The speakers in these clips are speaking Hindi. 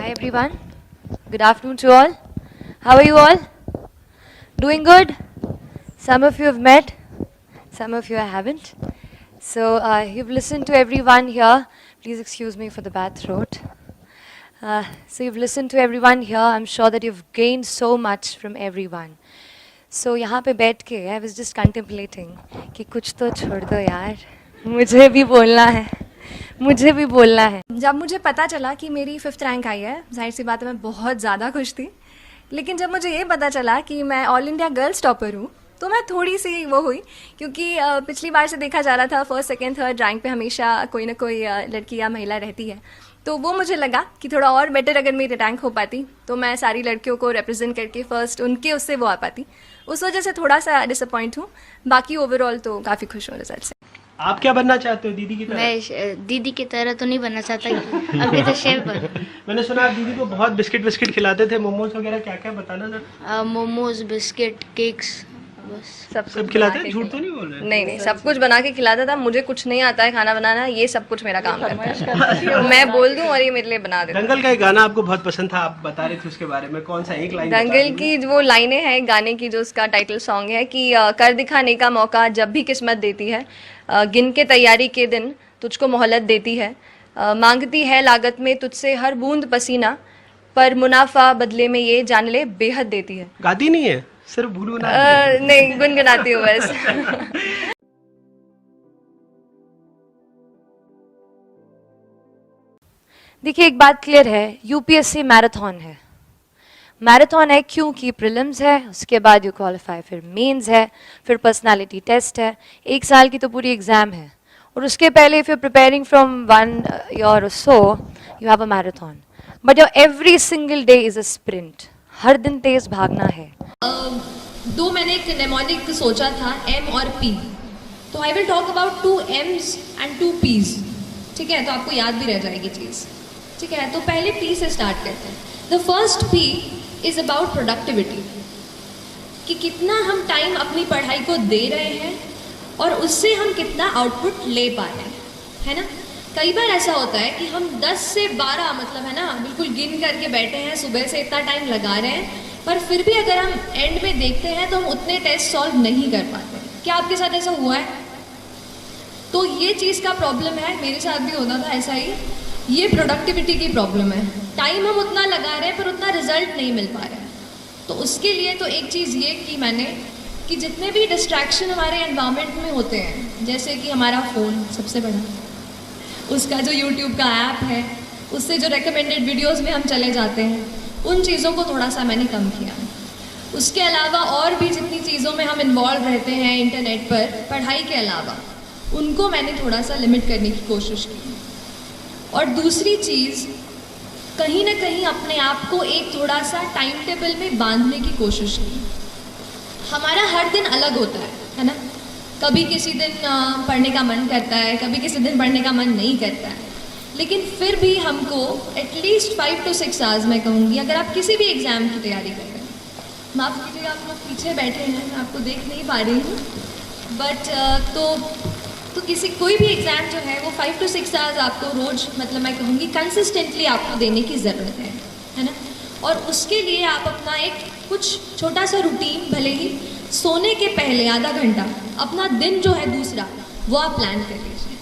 Hi everyone. Good afternoon to all. How are you all? Doing good? Some of you have met, some of you I haven't. So you've listened to everyone here. Please excuse me for the bad throat. So you've listened to everyone here. I'm sure that you've gained so much from everyone. So यहाँ पे बैठ के I was just contemplating कि कुछ तो छोड़ दो यार, मुझे भी बोलना है, मुझे भी बोलना है. जब मुझे पता चला कि मेरी 5th रैंक आई है, जाहिर सी बात है मैं बहुत ज़्यादा खुश थी. लेकिन जब मुझे ये पता चला कि मैं ऑल इंडिया गर्ल्स टॉपर हूँ तो मैं थोड़ी सी वो हुई, क्योंकि पिछली बार से देखा जा रहा था फर्स्ट सेकंड थर्ड रैंक पे हमेशा कोई ना कोई लड़की या महिला रहती है. तो वो मुझे लगा कि थोड़ा और बेटर अगर मेरी रैंक हो पाती तो मैं सारी लड़कियों को रिप्रेजेंट करके फर्स्ट उनके उससे वो आ पाती. उस वजह से थोड़ा सा डिसअपॉइंट हूँ. बाकी ओवरऑल तो काफ़ी खुश हूँ रिजल्ट से. आप क्या बनना चाहते हो दीदी की तरह? मैं दीदी की तरह तो नहीं बनना चाहता, अभी तो शेफ बन. मैंने सुना आप दीदी को बहुत बिस्किट खिलाते थे, मोमोज वगैरह, क्या क्या बताना सर. मोमोज, बिस्किट, केक्स, बस सब खिलाते हैं? झूठ तो नहीं बोल रहे? नहीं, सब कुछ बना के खिलाता था. मुझे कुछ नहीं आता है खाना बनाना, ये सब कुछ मेरा काम करता है. मैं बोल दूं और ये मेरे लिए बना देता. दंगल का एक गाना आपको बहुत पसंद था, आप बता रहे थे उसके बारे में, कौन सा एक लाइन? दंगल की वो लाइनें हैं गाने की, जो उसका टाइटल सॉन्ग है कि कर दिखाने का मौका जब भी किस्मत देती है, गिन के तैयारी के दिन तुझको मोहलत देती है, मांगती है लागत में तुझसे हर बूंद पसीना, पर मुनाफा बदले में ये जान ले बेहद देती है. गाती नहीं है, सिर्फ भूलू ना. नहीं, गुनगुनाती हूँ बस. देखिए एक बात क्लियर है, यूपीएससी मैराथन है. मैराथन है क्योंकि प्रीलिम्स है, उसके बाद यू क्वालिफाई, फिर मेंस है, फिर पर्सनालिटी टेस्ट है. एक साल की तो पूरी एग्जाम है. और उसके पहले if you preparing from 1 year or so, you have a marathon. But your every single day is a sprint. हर दिन तेज भागना है. दो मैंने एक नेमोनिक सोचा था, M और P. तो I will talk about 2 M's and 2 P's. ठीक है, तो आपको याद भी रह जाएगी चीज़. ठीक है, तो पहले P से स्टार्ट करते हैं. The first P is about productivity, कि कितना हम टाइम अपनी पढ़ाई को दे रहे हैं और उससे हम कितना आउटपुट ले पा रहे हैं, है ना. कई बार ऐसा होता है कि हम 10 से 12 मतलब है ना बिल्कुल गिन करके बैठे हैं, सुबह से इतना टाइम लगा रहे हैं, पर फिर भी अगर हम एंड में देखते हैं तो हम उतने टेस्ट सॉल्व नहीं कर पाते. क्या आपके साथ ऐसा हुआ है? तो ये चीज़ का प्रॉब्लम है, मेरे साथ भी होता था ऐसा ही. ये प्रोडक्टिविटी की प्रॉब्लम है. टाइम हम उतना लगा रहे हैं पर उतना रिजल्ट नहीं मिल पा रहा है. तो उसके लिए तो एक चीज़ ये की मैंने कि जितने भी डिस्ट्रैक्शन हमारे एनवायरनमेंट में होते हैं, जैसे कि हमारा फ़ोन सबसे बड़ा, उसका जो यूट्यूब का ऐप है, उससे जो रिकमेंडेड वीडियोस में हम चले जाते हैं, उन चीज़ों को थोड़ा सा मैंने कम किया. उसके अलावा और भी जितनी चीज़ों में हम इन्वॉल्व रहते हैं इंटरनेट पर पढ़ाई के अलावा, उनको मैंने थोड़ा सा लिमिट करने की कोशिश की. और दूसरी चीज़, कहीं ना कहीं अपने आप को एक थोड़ा सा टाइम टेबल में बांधने की कोशिश की. हमारा हर दिन अलग होता है ना. कभी किसी दिन पढ़ने का मन करता है, कभी किसी दिन पढ़ने का मन नहीं करता है, लेकिन फिर भी हमको एटलीस्ट 5 to 6 आवर्स मैं कहूँगी, अगर आप किसी भी एग्ज़ाम की तैयारी कर रहे हैं. माफ़ कीजिएगा आप लोग पीछे बैठे हैं, मैं आपको देख नहीं पा रही हूँ, बट तो किसी कोई भी एग्ज़ाम जो है वो 5 to 6 आवर्स आपको रोज़ मतलब मैं कहूँगी कंसिस्टेंटली आपको देने की ज़रूरत है ना. और उसके लिए आप अपना एक कुछ छोटा सा रूटीन, भले ही सोने के पहले आधा घंटा अपना दिन जो है दूसरा वो आप प्लान कर लीजिए,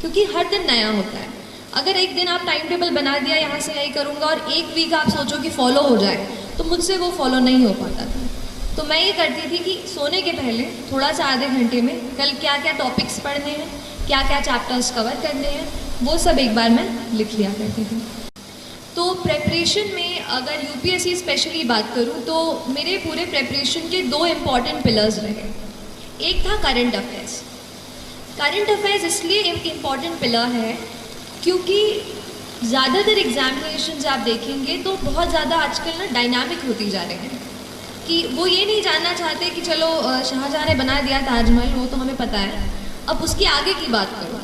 क्योंकि हर दिन नया होता है. अगर एक दिन आप टाइम टेबल बना दिया, यहाँ से यही करूँगा, और एक वीक आप सोचो कि फॉलो हो जाए, तो मुझसे वो फॉलो नहीं हो पाता था. तो मैं ये करती थी कि सोने के पहले थोड़ा सा आधे घंटे में कल क्या क्या टॉपिक्स पढ़ने हैं, क्या क्या चैप्टर्स कवर करने हैं, वो सब एक बार मैं लिख लिया करती थी. तो प्रेपरेशन में अगर यूपीएससी स्पेशली बात करूँ तो मेरे पूरे प्रेपरेशन के 2 इम्पॉर्टेंट पिलर्स रहे. एक था करंट अफेयर्स. करंट अफेयर्स इसलिए एक इम्पॉर्टेंट पिलर है क्योंकि ज़्यादातर एग्जामिनेशन आप देखेंगे तो बहुत ज़्यादा आजकल ना डायनामिक होती जा रहे हैं, कि वो ये नहीं जानना चाहते कि चलो शाहजहाँ ने बना दिया ताजमहल, वो तो हमें पता है, अब उसकी आगे की बात करो.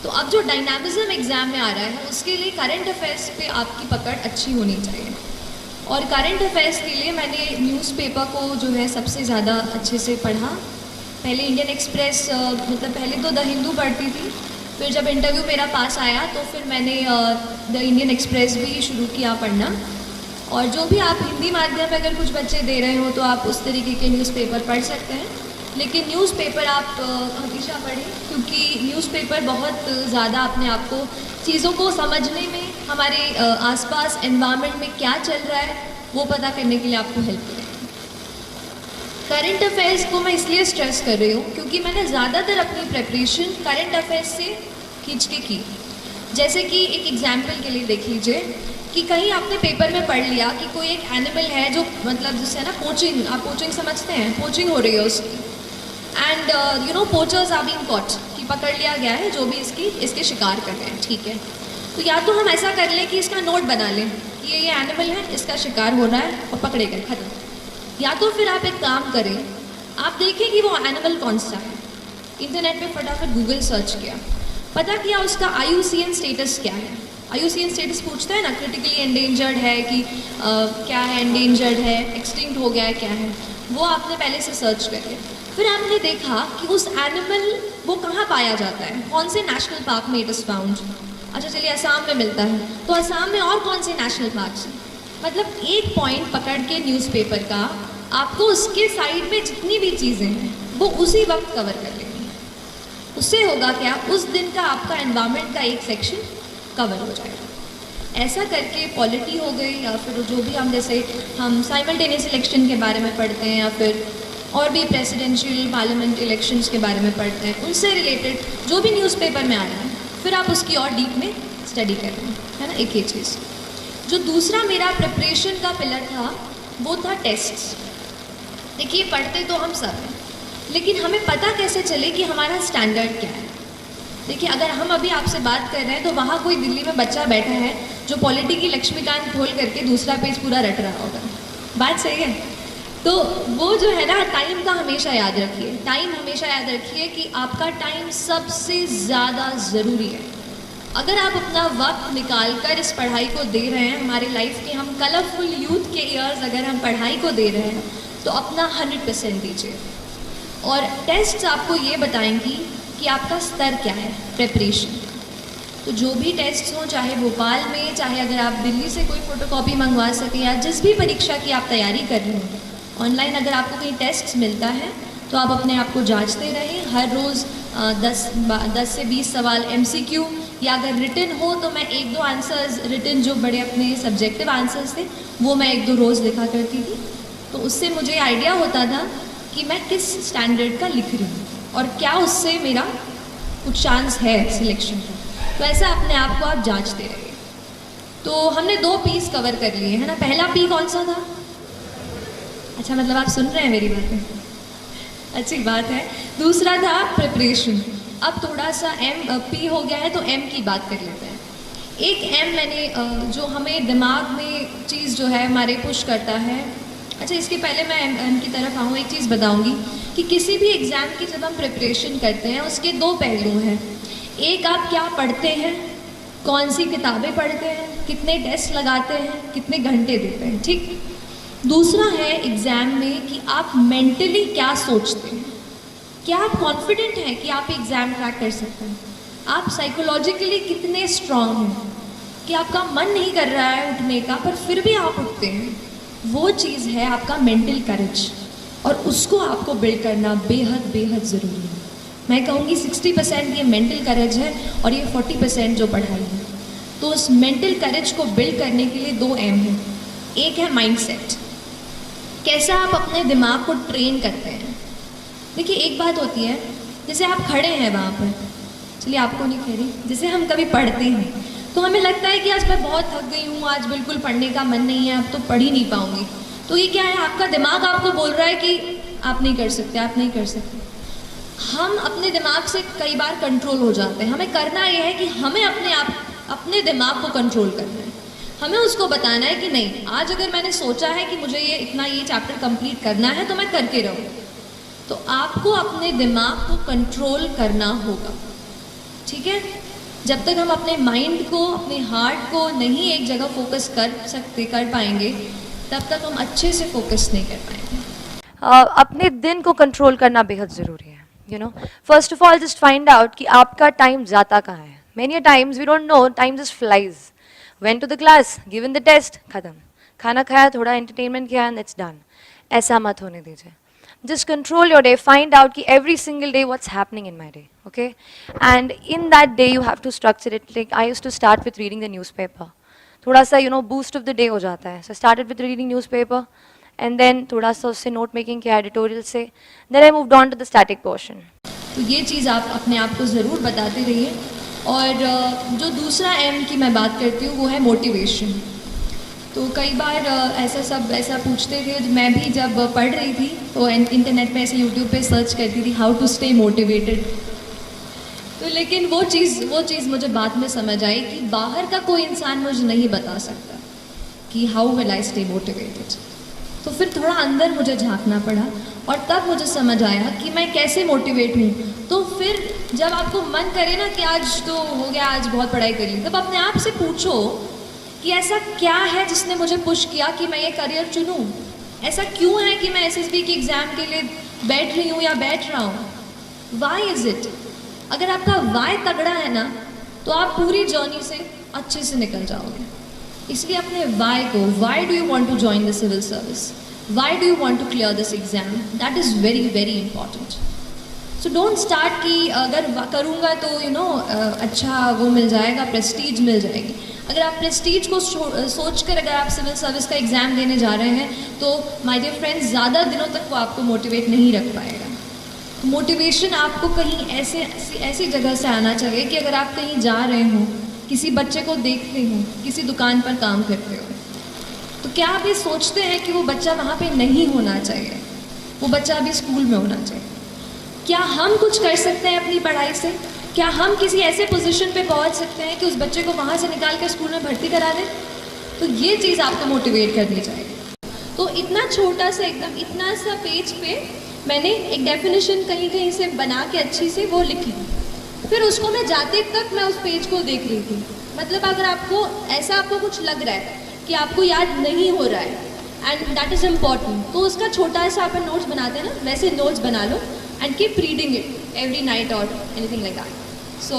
तो अब जो डायनामिज्म एग्ज़ाम में आ रहा है उसके लिए करंट अफेयर्स पे आपकी पकड़ अच्छी होनी चाहिए. और करंट अफेयर्स के लिए मैंने न्यूज़पेपर को जो है सबसे ज़्यादा अच्छे से पढ़ा. पहले इंडियन एक्सप्रेस मतलब पहले तो द हिंदू पढ़ती थी, फिर जब इंटरव्यू मेरा पास आया तो फिर मैंने द इंडियन एक्सप्रेस भी शुरू किया पढ़ना। और जो भी आप हिंदी माध्यम में अगर कुछ बच्चे दे रहे हो तो आप उस तरीके के न्यूज़पेपर पढ़ सकते हैं, लेकिन न्यूज़पेपर आप हमेशा पढ़ें, क्योंकि न्यूज़पेपर बहुत ज़्यादा अपने आप को चीज़ों को समझने में, हमारे आसपास एनवायरनमेंट में क्या चल रहा है वो पता करने के लिए आपको हेल्प करेगा। करंट अफेयर्स को मैं इसलिए स्ट्रेस कर रही हूँ क्योंकि मैंने ज़्यादातर अपनी प्रिपरेशन करंट अफेयर्स से खींच के की। जैसे कि एक एग्जाम्पल के लिए देख लीजिए कि कहीं आपने पेपर में पढ़ लिया कि कोई एक एनिमल है जो मतलब जिससे ना पोचिंग, आप पोचिंग समझते हैं, पोचिंग हो रही है उसकी, and you know poachers are being caught, कि पकड़ लिया गया है जो भी इसके शिकार कर रहे हैं, ठीक है। तो या तो हम ऐसा कर लें कि इसका नोट बना लें कि ये एनिमल है, इसका शिकार हो रहा है और पकड़े गए, खत्म। या तो फिर आप एक काम करें, आप देखें कि वो एनिमल कौन सा है, इंटरनेट पे फटाफट गूगल सर्च किया, पता किया उसका IUCN स्टेटस क्या है। IUCN स्टेटस पूछता है ना, क्रिटिकली एंडेंजर्ड है कि क्या है, एंडेंजर्ड है, एक्सटिंक्ट हो गया है, क्या है, वो आपने पहले से सर्च कर लिया। फिर आपने देखा कि उस एनिमल वो कहाँ पाया जाता है, कौन से नेशनल पार्क में इट इज़ फाउंड। अच्छा चलिए असम में मिलता है, तो असम में और कौन से नेशनल पार्क हैं। मतलब एक पॉइंट पकड़ के न्यूज़पेपर का आपको उसके साइड में जितनी भी चीज़ें हैं वो उसी वक्त कवर कर लेंगी। उससे होगा क्या, उस दिन का आपका एनवायरनमेंट का एक सेक्शन कवर हो जाएगा। ऐसा करके पॉलिटी हो गई, या फिर जो भी हम जैसे हम साइमल्टेनियस इलेक्शन के बारे में पढ़ते हैं, या फिर और भी प्रेसिडेंशियल पार्लियामेंट इलेक्शंस के बारे में पढ़ते हैं, उनसे रिलेटेड जो भी न्यूज़पेपर में आ रहा है, फिर आप उसकी और डीप में स्टडी कर रहे हैं, है ना। एक ये चीज़। जो दूसरा मेरा प्रिपरेशन का पिलर था वो था टेस्ट्स। देखिए पढ़ते तो हम सब हैं, लेकिन हमें पता कैसे चले कि हमारा स्टैंडर्ड क्या है। देखिए अगर हम अभी आपसे बात कर रहे हैं तो वहाँ कोई दिल्ली में बच्चा बैठा है जो पॉलिटी की लक्ष्मीकांत खोल करके दूसरा पेज पूरा रट रहा होगा, बात सही है। तो वो जो है ना, टाइम का हमेशा याद रखिए, टाइम हमेशा याद रखिए कि आपका टाइम सबसे ज़्यादा ज़रूरी है। अगर आप अपना वक्त निकाल कर इस पढ़ाई को दे रहे हैं, हमारे लाइफ के हम कलरफुल यूथ के ईयर्स अगर हम पढ़ाई को दे रहे हैं तो अपना 100% दीजिए। और टेस्ट्स आपको ये बताएंगी कि आपका स्तर क्या है प्रिपरेशन। तो जो भी टेस्ट्स हों, चाहे भोपाल में, चाहे अगर आप दिल्ली से कोई फ़ोटोकॉपी मंगवा सकें, या जिस भी परीक्षा की आप तैयारी कर रहे हो, ऑनलाइन अगर आपको कहीं टेस्ट्स मिलता है तो आप अपने आप को जांचते रहें। हर रोज़ 10 से 20 सवाल MCQ, या अगर रिटन हो तो मैं 1-2 आंसर्स रिटन जो बड़े अपने सब्जेक्टिव आंसर्स थे वो मैं 1-2 रोज़ लिखा करती थी। तो उससे मुझे आइडिया होता था कि मैं किस स्टैंडर्ड का लिख रही हूँ और क्या उससे मेरा कुछ चांस है सिलेक्शन का। तो ऐसा अपने आप को आप जांचते रहिए। तो हमने 2 पीस कवर कर लिए, है ना। पहला पी कौन सा था? अच्छा मतलब आप सुन रहे हैं मेरी बातें, अच्छी बात है। दूसरा था प्रिपरेशन। अब थोड़ा सा P हो गया है तो M की बात कर लेते हैं। एक M मैंने जो हमें दिमाग में चीज़ जो है हमारे पुश करता है। अच्छा इसके पहले मैं M की तरफ आऊँ, एक चीज़ बताऊँगी कि किसी भी एग्ज़ाम की जब हम प्रिपरेशन करते हैं उसके 2 पहलू हैं। एक आप क्या पढ़ते हैं, कौन सी किताबें पढ़ते हैं, कितने टेस्ट लगाते हैं, कितने घंटे देते हैं, ठीक। दूसरा है एग्ज़ाम में कि आप मेंटली क्या सोचते हैं, क्या आप कॉन्फिडेंट हैं कि आप एग्ज़ाम क्रैक कर सकते हैं, आप साइकोलॉजिकली कितने स्ट्रांग हैं कि आपका मन नहीं कर रहा है उठने का पर फिर भी आप उठते हैं। वो चीज़ है आपका मेंटल करेज, और उसको आपको बिल्ड करना बेहद बेहद ज़रूरी है। मैं कहूँगी 60% ये मेंटल करेज है और ये 40% जो पढ़ाई है। तो उस मेंटल करेज को बिल्ड करने के लिए 2 M हैं। एक है माइंडसेट, कैसा आप अपने दिमाग को ट्रेन करते हैं। देखिए एक बात होती है, जैसे आप खड़े हैं वहाँ पर, चलिए आपको नहीं कह रही, जैसे हम कभी पढ़ते हैं तो हमें लगता है कि आज मैं बहुत थक गई हूँ, आज बिल्कुल पढ़ने का मन नहीं है, अब तो पढ़ ही नहीं पाऊँगी। तो ये क्या है, आपका दिमाग आपको बोल रहा है कि आप नहीं कर सकते, आप नहीं कर सकते। हम अपने दिमाग से कई बार कंट्रोल हो जाते हैं। हमें करना ये है कि हमें अपने दिमाग को कंट्रोल करना है। हमें उसको बताना है कि नहीं, आज अगर मैंने सोचा है कि मुझे ये चैप्टर कंप्लीट करना है तो मैं करके रहूँ। तो आपको अपने दिमाग को कंट्रोल करना होगा, ठीक है। जब तक हम अपने माइंड को, अपने हार्ट को नहीं एक जगह फोकस कर पाएंगे, तब तक हम अच्छे से फोकस नहीं कर पाएंगे। अपने दिन को कंट्रोल करना बेहद ज़रूरी है। You know, first of all, just find out कि आपका time जाता कहाँ है. Many a times we don't know, time just flies. Went to the class, given the test, खत्म. खाना खाया, थोड़ा entertainment किया, and it's done. ऐसा मत होने दीजिए. Just control your day. Find out कि every single day what's happening in my day. Okay? And in that day you have to structure it. Like I used to start with reading the newspaper. थोड़ा सा boost of the day हो जाता है. So I started with reading newspaper. And then थोड़ा सा उससे note making किया editorial से. Then I moved on to the static portion. तो ये चीज़ आप अपने आप को ज़रूर बताते रहिए। और जो दूसरा एम की मैं बात करती हूँ वो है मोटिवेशन। तो कई बार ऐसा पूछते थे, मैं भी जब पढ़ रही थी तो इंटरनेट पे ऐसे यूट्यूब पे सर्च करती थी हाउ टू स्टे मोटिवेटेड। तो लेकिन वो चीज़ मुझे बाद में समझ आई कि बाहर का कोई इंसान मुझे नहीं बता सकता कि how will I stay motivated. तो फिर थोड़ा अंदर मुझे झांकना पड़ा और तब मुझे समझ आया कि मैं कैसे मोटिवेट हूँ। तो फिर जब आपको मन करे ना कि आज तो हो गया, आज बहुत पढ़ाई कर ली, तब अपने आप से पूछो कि ऐसा क्या है जिसने मुझे पुश किया कि मैं ये करियर चुनूं। ऐसा क्यों है कि मैं एसएसबी के एग्ज़ाम के लिए बैठ रही हूँ या बैठ रहा हूँ। Why is it? अगर आपका वाई तगड़ा है ना तो आप पूरी जर्नी से अच्छे से निकल जाओगे। इसलिए अपने वाई को, why do you want to join the civil service, why do you want to clear this exam, that is very very important. So don't start कि अगर करूँगा तो अच्छा वो मिल जाएगा, प्रेस्टीज मिल जाएगी। अगर आप प्रेस्टीज को सोचकर अगर आप सिविल सर्विस का एग्ज़ाम देने जा रहे हैं तो माय डियर फ्रेंड्स ज़्यादा दिनों तक वो आपको मोटिवेट नहीं रख पाएगा। मोटिवेशन आपको कहीं ऐसी जगह से आना चाहिए कि अगर आप कहीं जा रहे हो, किसी बच्चे को देख रहे हो, किसी दुकान पर काम करते हो, तो क्या आप ये सोचते हैं कि वो बच्चा वहाँ पे नहीं होना चाहिए, वो बच्चा अभी स्कूल में होना चाहिए। क्या हम कुछ कर सकते हैं अपनी पढ़ाई से? क्या हम किसी ऐसे पोजीशन पे पहुंच सकते हैं कि उस बच्चे को वहाँ से निकाल कर स्कूल में भर्ती करा दें? तो ये चीज़ आपको मोटिवेट करनी चाहिए। तो इतना छोटा सा एकदम इतना सा पेज पे मैंने एक डेफिनेशन कहीं से बना के अच्छी से वो लिखी। फिर उसको मैं जाते तक मैं उस पेज को देख रही थी। मतलब अगर आपको कुछ लग रहा है कि आपको याद नहीं हो रहा है एंड दैट इज़ इम्पॉर्टेंट, तो उसका छोटा सा अपन नोट्स बनाते हैं ना, वैसे नोट्स बना लो and keep reading it every night और एनीथिंग लाइक दैट। सो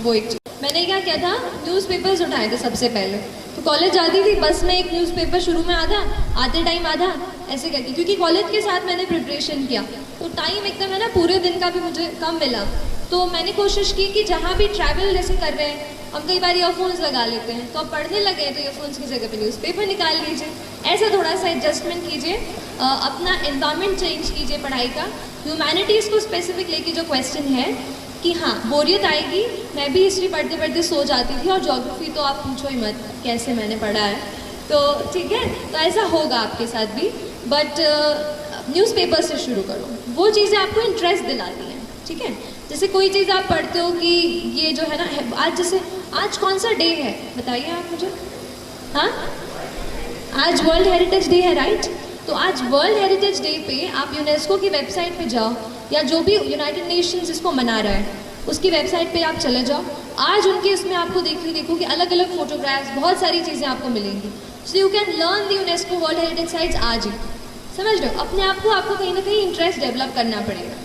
वो एक चीज़ मैंने क्या किया था, न्यूज़पेपर्स उठाए थे सबसे पहले। तो कॉलेज जाती थी, बस में एक न्यूज़पेपर शुरू में आधा, आते टाइम आधा, ऐसे करके, क्योंकि कॉलेज के साथ मैंने प्रिपरेशन किया तो टाइम एकदम है ना पूरे दिन का भी मुझे कम मिला। तो मैंने कोशिश की कि जहाँ भी ट्रैवल जैसे कर रहे हैं, हम कई बार ईयरफोन्स लगा लेते हैं, तो अब पढ़ने लगे तो ईयरफोन्स की जगह पे न्यूज़पेपर निकाल लीजिए। ऐसा थोड़ा सा एडजस्टमेंट कीजिए, अपना एनवायरनमेंट चेंज कीजिए पढ़ाई का। ह्यूमैनिटीज़ को स्पेसिफिक लेके जो क्वेश्चन है कि हाँ बोरियत आएगी, मैं भी हिस्ट्री पढ़ते पढ़ते सो जाती थी, और ज्योग्राफी तो आप पूछो ही मत कैसे मैंने पढ़ा है। तो ठीक है, तो ऐसा होगा आपके साथ भी, बट न्यूज़पेपर से शुरू करो, वो चीज़ें आपको इंटरेस्ट दिलाती हैं। ठीक है, जैसे कोई चीज़ आप पढ़ते हो कि ये जो है ना, आज कौन सा डे है बताइए आप मुझे। हाँ, आज वर्ल्ड हेरिटेज डे है, राइट? तो आज वर्ल्ड हेरिटेज डे पे आप यूनेस्को की वेबसाइट पे जाओ, या जो भी यूनाइटेड नेशंस इसको मना रहा है उसकी वेबसाइट पे आप चले जाओ। आज उनके उसमें आपको देखो कि अलग अलग फोटोग्राफ्स, बहुत सारी चीज़ें आपको मिलेंगी। So you can learn the UNESCO world heritage sites आज ही। समझ लो, अपने आप को आपको कहीं ना कहीं इंटरेस्ट डेवलप करना पड़ेगा।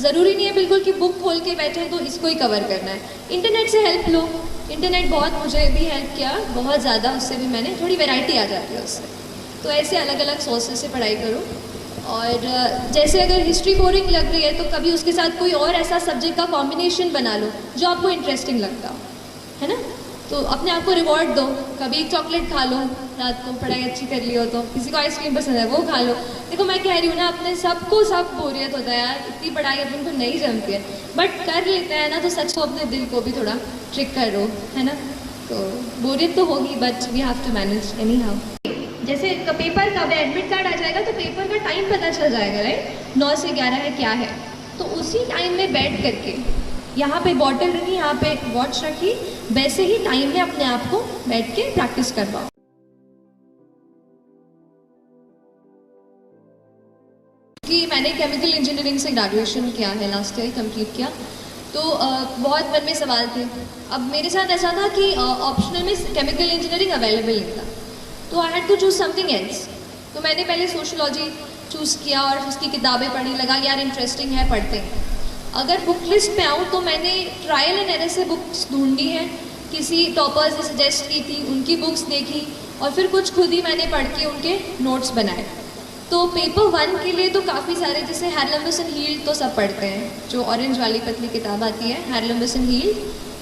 ज़रूरी नहीं है बिल्कुल कि बुक खोल के बैठे तो इसको ही कवर करना है। इंटरनेट से हेल्प लो, इंटरनेट बहुत मुझे भी हेल्प किया, बहुत ज़्यादा, उससे भी मैंने थोड़ी वैरायटी आ जाती है उससे। तो ऐसे अलग अलग सोर्सेज से पढ़ाई करो। और जैसे अगर हिस्ट्री बोरिंग लग रही है तो कभी उसके साथ कोई और ऐसा सब्जेक्ट का कॉम्बिनेशन बना लो जो आपको इंटरेस्टिंग लगता हो, है ना। तो अपने आप को रिवॉर्ड दो, कभी एक चॉकलेट खा लो रात को, पढ़ाई अच्छी कर ली हो तो। किसी को आइसक्रीम पसंद है वो खा लो। देखो मैं कह रही हूँ ना, अपने सबको सब बोरियत होता है यार, इतनी पढ़ाई अपन को नहीं जमती है, बट कर लेते हैं ना, तो सच को अपने दिल को भी थोड़ा ट्रिक करो, है ना। तो बोरियत तो होगी, but we have to manage anyhow. जैसे पेपर का एडमिट कार्ड आ जाएगा तो पेपर का टाइम पता चल जाएगा, राइट, 9 से 11 है क्या है। तो उसी टाइम में बैठ करके, यहाँ पे बॉटल रखी, यहाँ पे वॉच रखी, वैसे ही टाइम में अपने आप को बैठ के प्रैक्टिस करवाओ। कि मैंने केमिकल इंजीनियरिंग से ग्रेजुएशन किया है, लास्ट ईयर कंप्लीट किया। तो बहुत मन में सवाल थे। अब मेरे साथ ऐसा था कि ऑप्शनल में केमिकल इंजीनियरिंग अवेलेबल नहीं था, तो I had to choose something else. तो मैंने पहले सोशोलॉजी चूज़ किया और उसकी किताबें पढ़ने लगा, यार इंटरेस्टिंग है, पढ़ते हैं। अगर बुक लिस्ट पे आऊँ तो मैंने ट्रायल एंड एरर से बुक्स ढूंढी हैं, किसी टॉपर्स ने सजेस्ट की थी, उनकी बुक्स देखी और फिर कुछ खुद ही मैंने पढ़ के उनके नोट्स बनाए। तो पेपर 1 के लिए तो काफ़ी सारे, जैसे हैरलम्बस एंड हील्ड तो सब पढ़ते हैं, जो ऑरेंज वाली पतली किताब आती है हैरलम्बस एंड हील्ड,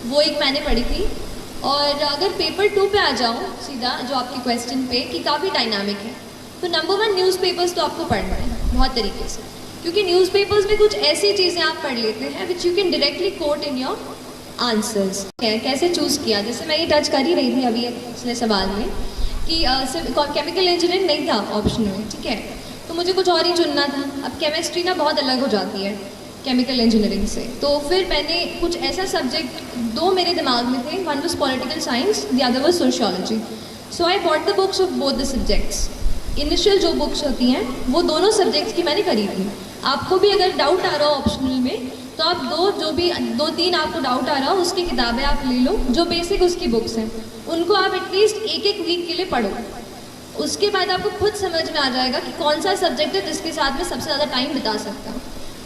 वो एक मैंने पढ़ी थी। और अगर पेपर 2 पे आ जाऊँ सीधा, जो आपके क्वेश्चन पे कि काफ़ी डायनामिक है, तो नंबर 1 न्यूज़पेपर्स तो आपको पढ़ना है बहुत तरीके से, क्योंकि न्यूज़पेपर्स में कुछ ऐसी चीज़ें आप पढ़ लेते हैं which you can directly quote in your answers. कैसे चूज़ किया, जैसे मैं ये टच कर ही रही थी अभी पिछले सवाल में कि केमिकल इंजीनियरिंग नहीं था ऑप्शन में, ठीक है, तो मुझे कुछ और ही चुनना था। अब केमिस्ट्री ना बहुत अलग हो जाती है केमिकल इंजीनियरिंग से, तो फिर मैंने कुछ ऐसा सब्जेक्ट 2 मेरे दिमाग में थे, one was political science, the other was sociology. So I bought the books of both the subjects. Initial जो बुक्स होती हैं वो दोनों सब्जेक्ट्स की मैंने खरीदी। आपको भी अगर डाउट आ रहा हो ऑप्शनल में, तो आप 2-3 आपको डाउट आ रहा हो उसकी किताबें आप ले लो, जो बेसिक उसकी बुक्स हैं उनको आप एटलीस्ट एक वीक के लिए पढ़ो। उसके बाद आपको खुद समझ में आ जाएगा कि कौन सा सब्जेक्ट है जिसके साथ में सबसे ज़्यादा टाइम बिता सकता हूँ।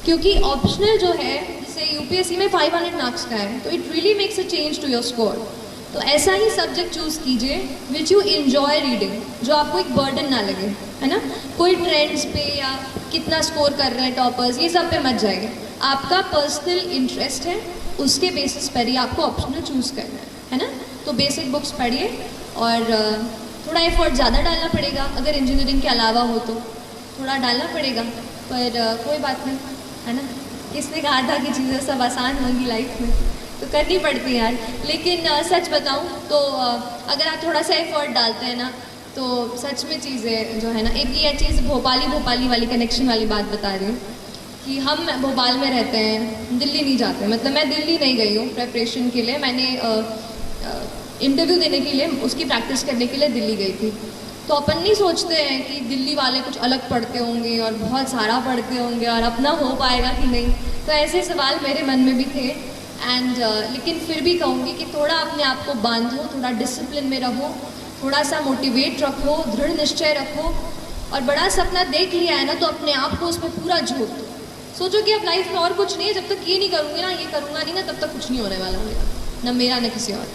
क्योंकि ऑप्शनल जो है, जैसे यूपीएससी में 500 मार्क्स का है, तो it really makes a change to your score. तो ऐसा ही सब्जेक्ट चूज़ कीजिए विच यू इन्जॉय रीडिंग, जो आपको एक बर्डन ना लगे, है ना। कोई ट्रेंड्स पे या कितना स्कोर कर रहे हैं टॉपर्स, ये सब पे मत जाइए। आपका पर्सनल इंटरेस्ट है, उसके बेसिस पर ही आपको ऑप्शनल चूज़ करना है ना। तो बेसिक बुक्स पढ़िए और थोड़ा एफर्ट ज़्यादा डालना पड़ेगा, अगर इंजीनियरिंग के अलावा हो तो थोड़ा डालना पड़ेगा, पर कोई बात नहीं, है ना। किसने कहा था कि चीज़ें सब आसान होंगी लाइफ में, तो करनी पड़ती है यार। लेकिन सच बताऊँ तो अगर आप थोड़ा सा एफर्ट डालते हैं ना, तो सच में चीज़ें जो है ना, एक ये चीज़ भोपाली वाली कनेक्शन वाली बात बता रही हूँ कि हम भोपाल में रहते हैं, दिल्ली नहीं जाते। मतलब मैं दिल्ली नहीं गई हूँ प्रेपरेशन के लिए, मैंने इंटरव्यू देने के लिए, उसकी प्रैक्टिस करने के लिए दिल्ली गई थी। तो अपन नहीं सोचते हैं कि दिल्ली वाले कुछ अलग पढ़ते होंगे और बहुत सारा पढ़ते होंगे और अपना हो पाएगा कि नहीं। तो ऐसे सवाल मेरे मन में भी थे एंड लेकिन फिर भी कहूँगी कि थोड़ा अपने आप को बांधो, थोड़ा डिसिप्लिन में रहो, थोड़ा सा मोटिवेट रखो, दृढ़ निश्चय रखो, और बड़ा सपना देख लिया है ना तो अपने आप को उसमें पूरा झोंक दो। सोचो कि अब लाइफ में और कुछ नहीं है, जब तक ये नहीं करूँगी ना, ये करूँगा नहीं ना, तब तक कुछ नहीं होने वाला मेरा, ना मेरा ना किसी और।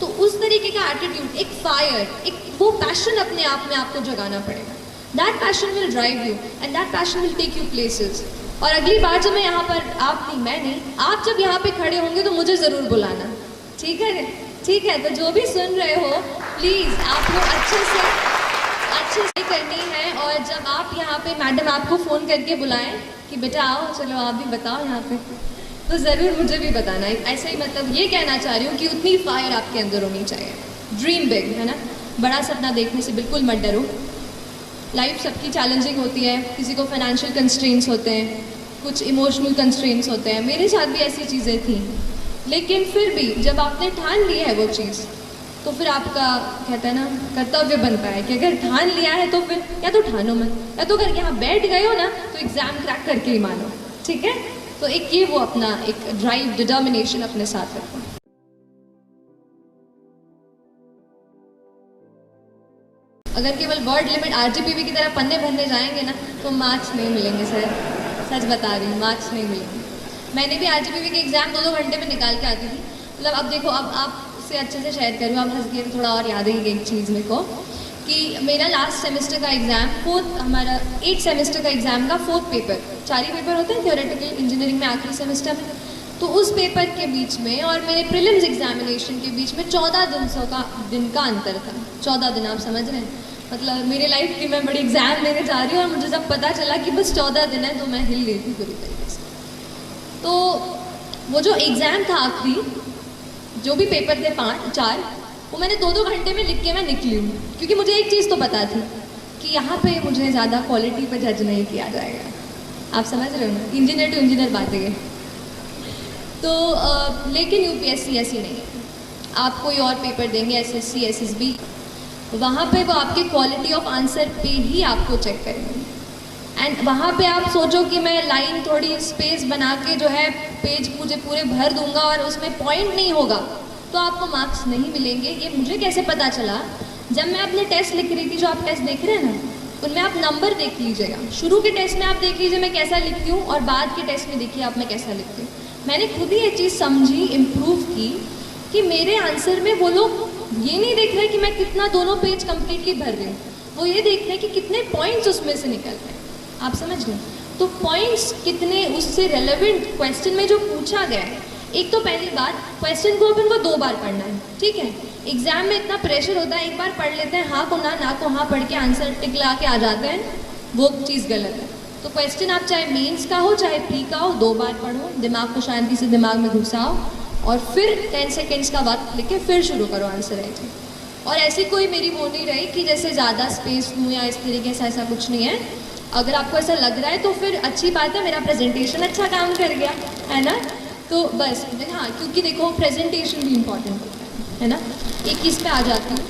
तो उस तरीके का एटीट्यूड, एक फायर, एक वो पैशन अपने आप में आपको जगाना पड़ेगा। That passion will drive you and that passion will take you places. और अगली बार जब मैं यहाँ पर, आप नहीं, मैं नहीं, आप जब यहाँ पे खड़े होंगे तो मुझे ज़रूर बुलाना, ठीक है। ठीक है, तो जो भी सुन रहे हो प्लीज़ आप लोग अच्छे से करनी है। और जब आप यहाँ पे मैडम आपको फ़ोन करके बुलाएं कि बेटा आओ, चलो आप भी बताओ यहाँ पे, तो ज़रूर मुझे भी बताना है। ऐसे ही मतलब ये कहना चाह रही हूँ कि उतनी फायर आपके अंदर होनी चाहिए। ड्रीम बिग, है ना, बड़ा सपना देखने से बिल्कुल मत डरो। लाइफ सबकी चैलेंजिंग होती है, किसी को फाइनेंशियल कंस्ट्रेंट्स होते हैं, कुछ इमोशनल कंस्ट्रेंट्स होते हैं, मेरे साथ भी ऐसी चीज़ें थी। लेकिन फिर भी जब आपने ठान ली है वो चीज़, तो फिर आपका कहते हैं ना कर्तव्य बनता है कि अगर ठान लिया है तो फिर या तो ठानो मत, या तो अगर यहाँ बैठ गए हो ना तो एग्ज़ाम क्रैक करके ही मानो, ठीक है। तो एक ये वो अपना एक ड्राइव, डिटर्मिनेशन अपने साथ रखो। अगर केवल वर्ड लिमिट आरजीपीवी की तरह पन्ने भरने जाएंगे ना तो मार्क्स नहीं मिलेंगे सर, सच बता रही हूँ, मार्क्स नहीं मिलेंगे। मैंने भी आरजीपीवी के एग्ज़ाम 2-2 घंटे में निकाल के आती थी। मतलब अब देखो, अब आपसे अच्छे से शेयर करूँ, अब हंस गए तो थोड़ा और याद ही एक चीज़ मेरे को कि मेरा लास्ट सेमेस्टर का एग्ज़ाम, हमारा 8 सेमेस्टर का एग्ज़ाम का 4th पेपर, 4 ही पेपर होते हैं थियोरेटिकल इंजीनियरिंग में आखिरी सेमेस्टर में, तो उस पेपर के बीच में और मेरे प्रीलिम्स एग्जामिनेशन के बीच में 14 दिन का अंतर था। 14 दिन, आप समझ रहे हैं। मतलब मेरे लाइफ की मैं बड़ी एग्ज़ाम देने जा रही हूँ और मुझे जब पता चला कि बस 14 दिन है तो मैं हिल गई थी पूरी तरीके से। तो वो जो एग्ज़ाम था आखिरी, जो भी पेपर थे 4, वो मैंने 2-2 घंटे में लिख के मैं निकली हूँ, क्योंकि मुझे एक चीज़ तो पता थी कि यहाँ पे मुझे ज़्यादा क्वालिटी पर जज नहीं किया जाएगा। आप समझ रहे हो ना, इंजीनियर टू इंजीनियर बातें है। तो लेकिन यूपीएससी ऐसी नहीं है। आप कोई और पेपर देंगे, एसएससी, एसएसबी, वहाँ पे वो आपके क्वालिटी ऑफ आंसर पे ही आपको चेक करेंगे। एंड वहाँ पे आप सोचो कि मैं लाइन थोड़ी स्पेस बना के जो है पेज मुझे पूरे भर दूंगा और उसमें पॉइंट नहीं होगा तो आपको मार्क्स नहीं मिलेंगे। ये मुझे कैसे पता चला, जब मैं अपने टेस्ट लिख रही थी, जो आप टेस्ट देख रहे हैं ना, उनमें आप नंबर देख लीजिएगा। शुरू के टेस्ट में आप देख लीजिए मैं कैसा लिखती हूँ, और बाद के टेस्ट में देखिए आप मैं कैसा लिखती हूँ। मैंने खुद ही ये चीज़ समझी, इम्प्रूव की, कि मेरे आंसर में वो लोग ये नहीं देख रहे कि मैं कितना दोनों पेज कम्प्लीटली भर रही हूँ, वो ये देख रहे हैं कि कितने पॉइंट्स उसमें से निकल रहे हैं। आप समझ रहे हैं? तो पॉइंट्स कितने उससे रेलेवेंट क्वेश्चन में जो पूछा गया है। एक तो पहली बात, क्वेश्चन को अपन को 2 बार पढ़ना है, ठीक है। एग्जाम में इतना प्रेशर होता है, एक बार पढ़ लेते हैं, हाँ को ना को हाँ पढ़ के आंसर टिक ला के आ जाते हैं, वो चीज़ गलत है। तो क्वेश्चन आप चाहे मेंस का हो चाहे प्री का हो, 2 बार पढ़ो, दिमाग को शांति से दिमाग में घुसाओ, और फिर 10 सेकेंड्स का वक्त लेके फिर शुरू करो आंसर राइटिंग। और ऐसी कोई मेरी वो नहीं रही कि जैसे ज़्यादा स्पेस लूँ या इस तरीके से, ऐसा कुछ नहीं है। अगर आपको ऐसा लग रहा है तो फिर अच्छी बात है, मेरा प्रेजेंटेशन अच्छा काम कर गया, है ना। तो बस हाँ, क्योंकि देखो प्रेजेंटेशन भी इम्पॉर्टेंट होता है ना। एक चीज़ पे आ जाती हूँ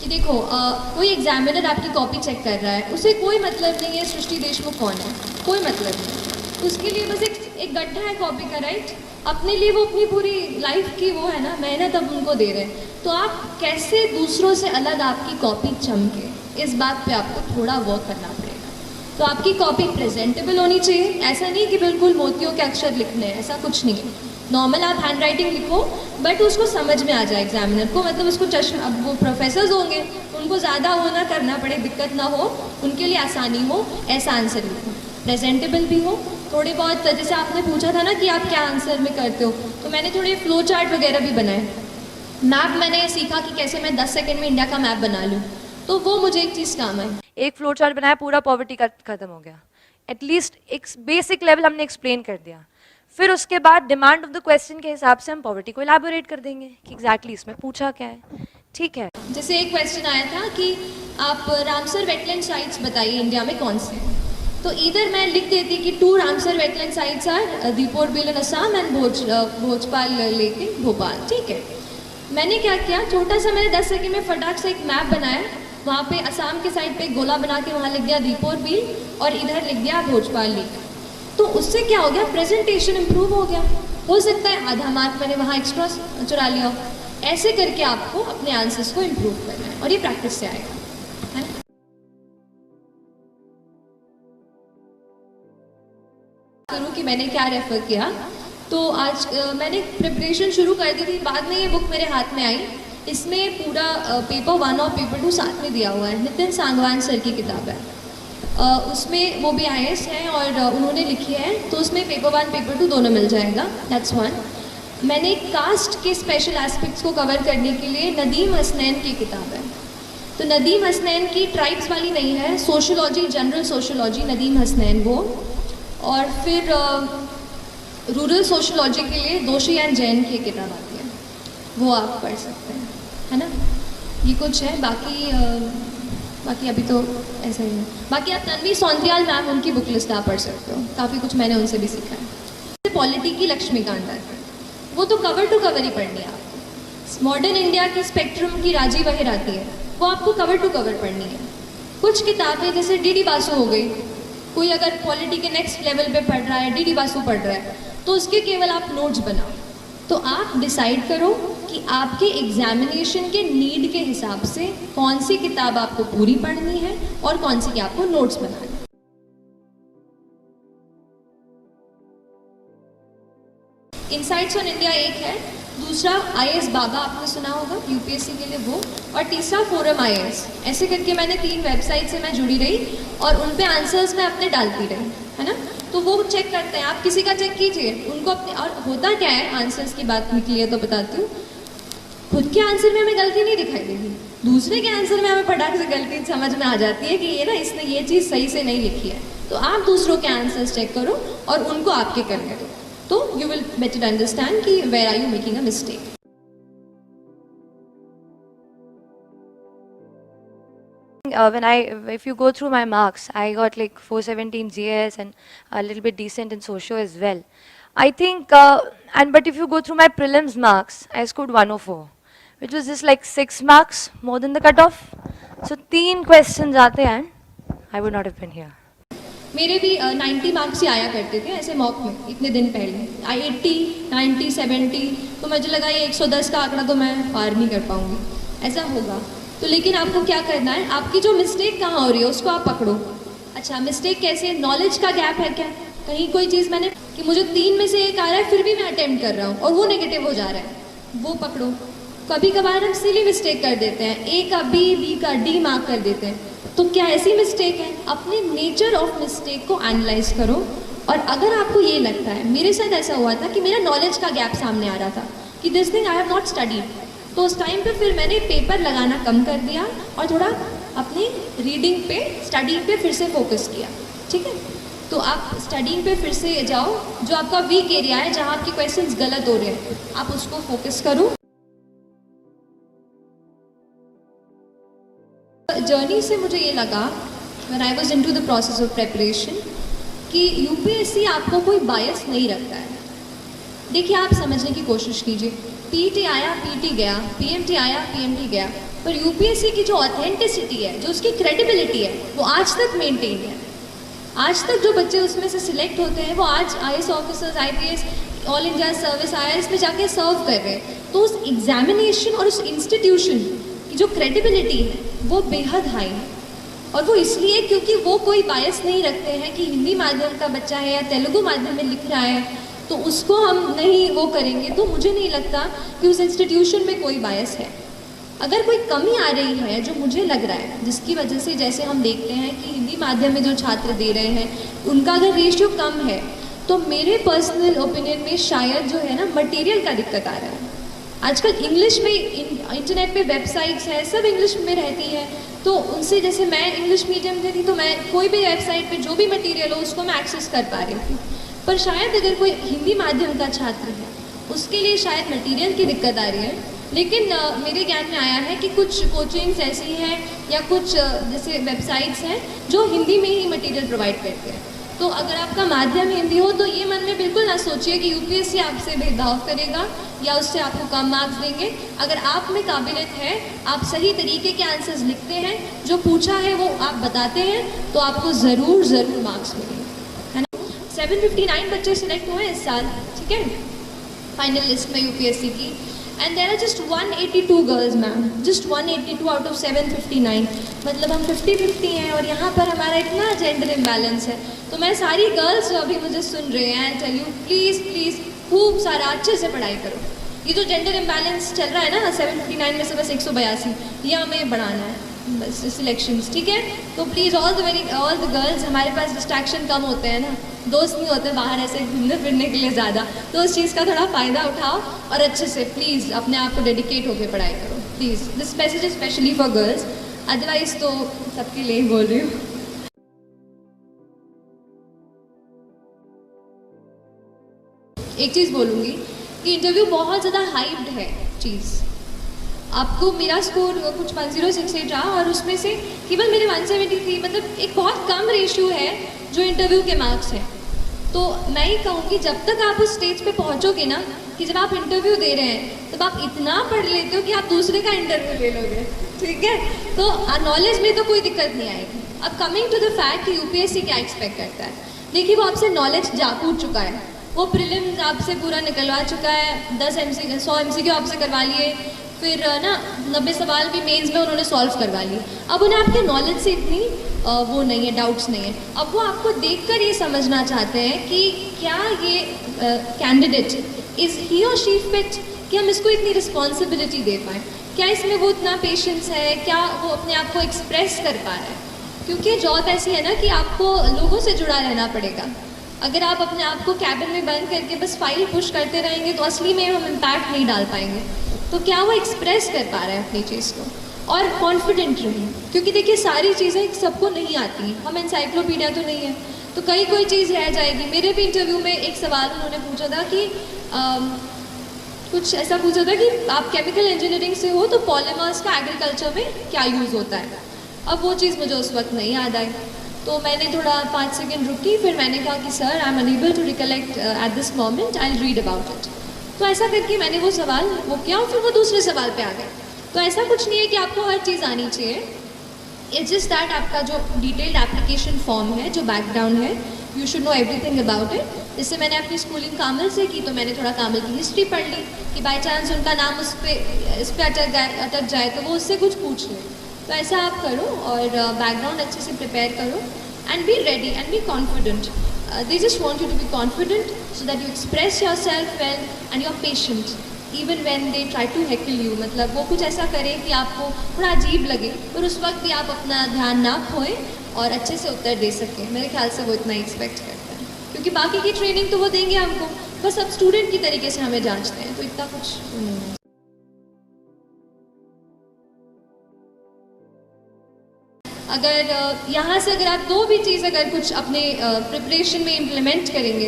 कि देखो कोई एग्जामिनर आपकी कॉपी चेक कर रहा है, उसे कोई मतलब नहीं है सृष्टि देशमुख कौन है, कोई मतलब नहीं। उसके लिए बस एक गड्ढा है कॉपी का, राइट। अपने लिए वो अपनी पूरी लाइफ की वो है ना मेहनत अब उनको दे रहे हैं। तो आप कैसे दूसरों से अलग आपकी कॉपी चमके, इस बात पे आपको थोड़ा वर्क करना पड़ेगा। तो आपकी कॉपी प्रेजेंटेबल होनी चाहिए, ऐसा नहीं कि बिल्कुल मोतियों के अक्षर लिखने हैं, ऐसा कुछ नहीं है। नॉर्मल आप हैंड राइटिंग लिखो, बट उसको समझ में आ जाए एग्जामिनर को, मतलब उसको चश्मा, अब वो प्रोफेसर्स होंगे, उनको ज़्यादा वो ना करना पड़े, दिक्कत ना हो, उनके लिए आसानी हो, ऐसा आंसर लिखो। प्रेजेंटेबल भी हो, थोड़े बहुत, जैसे आपने पूछा था ना कि आप क्या आंसर में करते हो, तो मैंने थोड़े फ्लो चार्ट वगैरह भी बनाए। मैप मैंने सीखा कि कैसे मैं 10 सेकेंड में इंडिया का मैप बना लूँ, तो वो मुझे एक चीज़ काम आई। एक फ्लो चार्ट बनाया, पूरा पॉवर्टी का खत्म हो गया। एटलीस्ट एक बेसिक लेवल हमने एक्सप्लेन कर दिया। फिर उसके बाद डिमांड ऑफ द क्वेश्चन के हिसाब से हम पॉवर्टी को इलैबोरेट कर देंगे कि एग्जैक्टली इसमें पूछा क्या है, ठीक है। जैसे एक क्वेश्चन आया था कि आप रामसर वेटलैंड साइट्स बताइए इंडिया में कौन से हैं, तो इधर मैं लिख देती कि 2 Ramsar wetland sites are Deepor Beel in Assam and Bhojpal lake in Bhopal, ठीक है। मैंने क्या किया, छोटा सा मैंने 10 सेकेंड में फटाक से एक मैप बनाया, वहाँ पे असम के साइड पे एक गोला बना के वहाँ लिख दिया दीपोर बिल, और इधर लिख दिया भोजपाल लेक। तो उससे क्या हो गया, प्रेजेंटेशन इम्प्रूव हो गया। हो सकता है आधा मार्क मैंने वहाँ एक्स्ट्रा चुरा लिया हो। ऐसे करके आपको अपने आंसर्स को इम्प्रूव करना है, और ये प्रैक्टिस से आएगा, है ना। करूँ कि मैंने क्या रेफर किया, तो आज मैंने प्रिपरेशन शुरू कर दी थी, बाद में ये बुक मेरे हाथ में आई। इसमें पूरा पेपर 1 और पेपर 2 साथ में दिया हुआ है, नितिन सांगवान सर की किताब है। उसमें वो भी IAS हैं और उन्होंने लिखी है, तो उसमें पेपर 1 पेपर 2 दोनों मिल जाएगा, दैट्स 1। मैंने कास्ट के स्पेशल एस्पेक्ट्स को कवर करने के लिए नदीम हसनैन की किताब है। तो नदीम हसनैन की ट्राइब्स वाली नहीं है, sociology, general sociology, Nadeem Hasnain वो। और फिर रूरल सोशोलॉजी के लिए दोषी एंड जैन की किताब आती है, वो आप पढ़ सकते हैं, है ना। ये कुछ है, बाकी अभी तो ऐसा ही है। बाकी आप तन्वी सौंद्रियाल मैम, उनकी बुक लिस्ट आप पढ़ सकते हो, काफ़ी कुछ मैंने उनसे भी सीखा है। पॉलिटी की लक्ष्मीकांत आती है, वो तो कवर टू कवर ही पढ़नी है आपको। मॉडर्न इंडिया की स्पेक्ट्रम की राजीव अहिर आती है, वो आपको कवर टू कवर पढ़नी है। कुछ किताबें जैसे DD बासु हो गई, कोई अगर पॉलिटी के नेक्स्ट लेवल पे पढ़ रहा है, DD बासु पढ़ रहा है, तो उसके केवल आप नोट्स बनाओ। तो आप डिसाइड करो कि आपके एग्जामिनेशन के नीड के हिसाब से कौन सी किताब आपको पूरी पढ़नी है और कौन सी की आपको नोट्स बनाने हैं। इनसाइट्स ऑन इंडिया एक है, दूसरा IAS बाबा आपने सुना होगा UPSC के लिए वो, और तीसरा फोरम IAS। ऐसे करके मैंने 3 वेबसाइट से मैं जुड़ी रही और उन पे आंसर्स मैं अपने डालती रही, है ना। तो वो चेक करते हैं, आप किसी का चेक कीजिए उनको अपने। और होता क्या है, आंसर्स की बात निकली है तो बताती हूँ, खुद के आंसर में हमें गलती नहीं दिखाई देगी, दूसरे के आंसर में हमें फटाक से गलती समझ में आ जाती है कि ये ना इसने ये चीज़ सही से नहीं लिखी है। तो आप दूसरों के आंसर्स चेक करो और उनको आपके करने दो, तो यू विल बेटर अंडरस्टैंड कि where are you making a mistake. If you go through my marks, I got like 417 GS and a little bit decent in socio as well. I think, but if you go through my prelims marks, I scored 104, which was just like 6 marks more than the cutoff. So 3 questions आते हैं, I would not have been here. मेरे भी 90 मार्क्स ही आया करते थे ऐसे मॉक में इतने दिन पहले, 80, 90, 70, तो मुझे लगा ये 110 का आंकड़ा तो मैं पार नहीं कर पाऊंगी, ऐसा होगा। तो लेकिन आपको क्या करना है, आपकी जो मिस्टेक कहाँ हो रही है उसको आप पकड़ो। अच्छा, मिस्टेक कैसे? नॉलेज का गैप है क्या? कहीं कोई चीज़ मैंने कि मुझे 3 में से 1 आ रहा है फिर भी मैं अटेम्प्ट कर रहा हूँ और वो नेगेटिव हो जा रहा है, वो पकड़ो। कभी कभार हम सिली मिस्टेक कर देते हैं, ए का बी का डी मार्क कर देते हैं, तो क्या ऐसी मिस्टेक है? अपने नेचर ऑफ मिस्टेक को एनालाइज करो। और अगर आपको ये लगता है, मेरे साथ ऐसा हुआ था कि मेरा नॉलेज का गैप सामने आ रहा था कि this thing I have not studied, तो उस टाइम पे फिर मैंने पेपर लगाना कम कर दिया और थोड़ा अपनी रीडिंग पे, स्टडी पे फिर से फोकस किया। ठीक है, तो आप स्टडीइंग पे फिर से जाओ, जो आपका वीक एरिया है, जहाँ आपके क्वेश्चंस गलत हो रहे हैं, आप उसको फोकस करो। जर्नी से मुझे ये लगा when I was into the process of preparation कि यूपीएससी आपको कोई बायस नहीं रखता है। देखिए, आप समझने की कोशिश कीजिए, पीटी आया पीटी गया, पीएमटी आया पीएमटी गया, पर यूपीएससी की जो ऑथेंटिसिटी है, जो उसकी क्रेडिबिलिटी है, वो आज तक मेंटेन है। आज तक जो बच्चे उसमें से सिलेक्ट होते हैं वो आज IAS officers, IPS, all India service, IRS में जाके सर्व कर रहे हैं। तो उस एग्जामिनेशन और उस इंस्टीट्यूशन की जो क्रेडिबिलिटी है वो बेहद हाई है, और वो इसलिए क्योंकि वो कोई बायस नहीं रखते हैं कि हिंदी माध्यम का बच्चा है या तेलुगु माध्यम में लिख रहा है तो उसको हम नहीं वो करेंगे। तो मुझे नहीं लगता कि उस इंस्टीट्यूशन में कोई बायस है। अगर कोई कमी आ रही है, जो मुझे लग रहा है, जिसकी वजह से जैसे हम देखते हैं कि हिंदी माध्यम में जो छात्र दे रहे हैं उनका अगर रेशियो कम है, तो मेरे पर्सनल ओपिनियन में शायद जो है ना, मटेरियल का दिक्कत आ रहा है। आजकल इंग्लिश में इंटरनेट पे वेबसाइट्स हैं, सब इंग्लिश में रहती हैं, तो उनसे, जैसे मैं इंग्लिश मीडियम से थी तो मैं कोई भी वेबसाइट पे जो भी मटेरियल हो उसको मैं एक्सेस कर पा रही थी, पर शायद अगर कोई हिंदी माध्यम का छात्र है उसके लिए शायद मटेरियल की दिक्कत आ रही है। लेकिन मेरे ज्ञान में आया है कि कुछ कोचिंग्स ऐसी हैं या कुछ जैसे वेबसाइट्स हैं जो हिंदी में ही मटेरियल प्रोवाइड करते हैं। तो अगर आपका माध्यम हिंदी हो तो ये मन में बिल्कुल ना सोचिए कि यूपीएससी आपसे भेदभाव करेगा या उससे आपको कम मार्क्स देंगे। अगर आप में काबिलियत है, आप सही तरीके के आंसर्स लिखते हैं, जो पूछा है वो आप बताते हैं, तो आपको ज़रूर मार्क्स मिलेंगे, है ना। 759 बच्चे सिलेक्ट हुए इस साल, ठीक है, फाइनल लिस्ट में यूपीएससी की, and there are just 182 girls ma'am, just 182 out of 759, मतलब हम 50-50 हैं। और यहाँ पर हमारा इतना जेंडर इम्बैलेंस है। तो मैं सारी गर्ल्स जो अभी मुझे सुन रहे हैं, टेल यू प्लीज़ खूब सारा अच्छे से पढ़ाई करो। ये जो जेंडर इम्बैलेंस चल रहा है ना, 759 में से बस 182, ये हमें बढ़ाना है बस सिलेक्शंस, ठीक है। तो प्लीज़ ऑल द गर्ल्स, हमारे पास डिस्ट्रैक्शन कम होते हैं ना, दोस्त नहीं होते बाहर ऐसे घूमने फिरने के लिए ज़्यादा, तो उस चीज़ का थोड़ा फ़ायदा उठाओ और अच्छे से प्लीज़ अपने आप को डेडिकेट होकर पढ़ाई करो please. This message is specially for girls, otherwise तो सबके लिए बोल रही हूँ। एक चीज़ बोलूँगी कि इंटरव्यू बहुत ज़्यादा हाइप्ड है चीज़। आपको मेरा स्कोर कुछ 1068 रहा और उसमें से केवल मेरे 173, मतलब एक बहुत कम रेशियो है जो इंटरव्यू के मार्क्स हैं। तो मैं ये कहूँगी, जब तक आप उस स्टेज पे पहुँचोगे ना कि जब आप इंटरव्यू दे रहे हैं तब आप इतना पढ़ लेते हो कि आप दूसरे का इंटरव्यू ले लोगे, ठीक है। तो नॉलेज में तो कोई दिक्कत नहीं आएगी। अब कमिंग टू द फैक्ट कि यूपीएससी क्या एक्सपेक्ट करता है, देखिए वो आपसे नॉलेज कूद चुका है, वो प्रीलिम्स आपसे पूरा निकलवा चुका है, 100 MCQ आपसे करवा लिए, फिर ना 90 सवाल भी मेंस में उन्होंने सॉल्व करवा लिए। अब उन्हें आपके नॉलेज से इतनी वो नहीं है, डाउट्स नहीं है। अब वो आपको देखकर ये समझना चाहते हैं कि क्या ये कैंडिडेट इज़ ही और शी फिट, कि हम इसको इतनी रिस्पॉन्सिबिलिटी दे पाएँ, क्या इसमें वो इतना पेशेंस है, क्या वो अपने आप को एक्सप्रेस कर पा रहा है। क्योंकि जॉब ऐसी है ना कि आपको लोगों से जुड़ा रहना पड़ेगा। अगर आप अपने आप को कैबिन में बंद करके बस फाइल पुश करते रहेंगे तो असली में हम इम्पैक्ट नहीं डाल पाएंगे। तो क्या वो एक्सप्रेस कर पा रहे हैं अपनी चीज़ को, और कॉन्फिडेंट रहिए, क्योंकि देखिए सारी चीज़ें सबको नहीं आती, हम एनसाइक्लोपीडिया तो नहीं है, तो कोई चीज़ रह जाएगी। मेरे भी इंटरव्यू में एक सवाल उन्होंने पूछा था कि कुछ ऐसा पूछा था कि आप केमिकल इंजीनियरिंग से हो तो पॉलीमर्स का एग्रीकल्चर में क्या यूज़ होता है। अब वो चीज़ मुझे उस वक्त नहीं याद आई, तो मैंने थोड़ा 5 सेकेंड रुकी, फिर मैंने कहा कि sir I am unable to recollect at this moment, I will read about it. तो ऐसा करके मैंने वो सवाल वो किया और फिर वो दूसरे सवाल पे आ गए। तो ऐसा कुछ नहीं है कि आपको हर चीज़ आनी चाहिए, इट्स जस्ट दैट आपका जो डिटेल्ड एप्लीकेशन फॉर्म है, जो बैकग्राउंड है, you should know everything about it. जैसे मैंने अपनी स्कूलिंग कामिल से की, तो मैंने थोड़ा कामिल की हिस्ट्री पढ़ ली कि बाई चांस उनका नाम इस पे अटक जाए तो वो उससे कुछ पूछ ले। तो ऐसा आप करो और बैकग्राउंड अच्छे से प्रिपेयर करो and be ready and be confident. They just want you to be confident so that you express yourself well and you're patient even when they try to heckle you। मतलब वो कुछ ऐसा करें कि आपको थोड़ा अजीब लगे, पर उस वक्त भी आप अपना ध्यान ना खोएं और अच्छे से उत्तर दे सकें। मेरे ख्याल से वो इतना एक्सपेक्ट करते हैं, क्योंकि बाकी की ट्रेनिंग तो वो देंगे हमको, बस अब स्टूडेंट की तरीके से हमें जांचते हैं, तो इतना कुछ नहीं है। अगर यहाँ से अगर आप दो भी चीज़ अगर कुछ अपने प्रिपरेशन में इम्प्लीमेंट करेंगे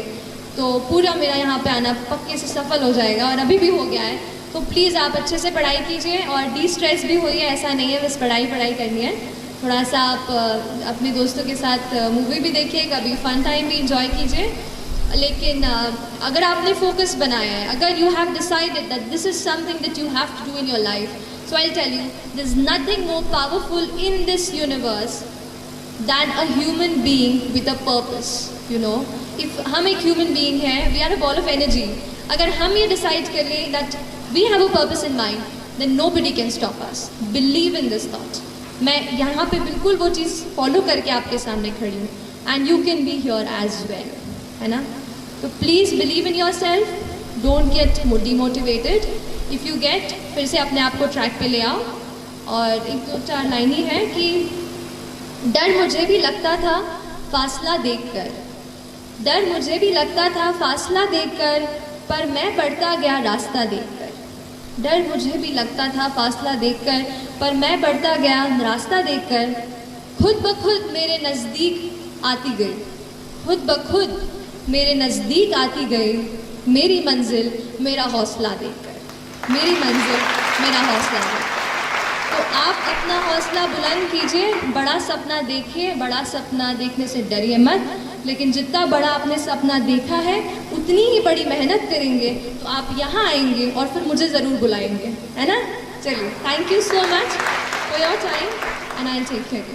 तो पूरा मेरा यहाँ पे आना पक्के से सफल हो जाएगा, और अभी भी हो गया है। तो प्लीज़ आप अच्छे से पढ़ाई कीजिए और डी स्ट्रेस भी हुई है, ऐसा नहीं है बस पढ़ाई करनी है। थोड़ा सा आप अपने दोस्तों के साथ मूवी भी देखिए, कभी फन टाइम भी इंजॉय कीजिए। लेकिन अगर आपने फोकस बनाया है, अगर you have decided that this is something that you have to do in your life, so I'll tell you, there's nothing more powerful in this universe than a human being with a purpose, you know। If हम एक human being हैं, we are a ball of energy। अगर हम ये decide कर लें that we have a purpose in mind, then nobody can stop us। Believe in this thought। मैं यहाँ पे बिल्कुल वो चीज़ follow करके आपके सामने खड़ी हूँ, and you can be here as well, है ना। तो please believe in yourself, don't get demotivated। If you get, फिर से अपने आप को ट्रैक पे ले आओ। और एक दो चार लाइन ही है कि डर मुझे भी लगता था फासला देखकर, डर मुझे भी लगता था फासला देखकर, पर मैं बढ़ता गया रास्ता देखकर। डर मुझे भी लगता था फासला देखकर, पर मैं बढ़ता गया रास्ता देखकर। खुद ब खुद मेरे नज़दीक आती गई, खुद ब खुद मेरे नज़दीक आती गई, मेरी मंजिल मेरा हौसला देखकर, मेरी मंजिल मेरा हौसला है। तो आप अपना हौसला बुलंद कीजिए, बड़ा सपना देखिए। बड़ा सपना देखने से डरिए मत, लेकिन जितना बड़ा आपने सपना देखा है उतनी ही बड़ी मेहनत करेंगे तो आप यहाँ आएंगे और फिर मुझे ज़रूर बुलाएंगे, है ना। चलिए, thank you so much for your time and I will take care.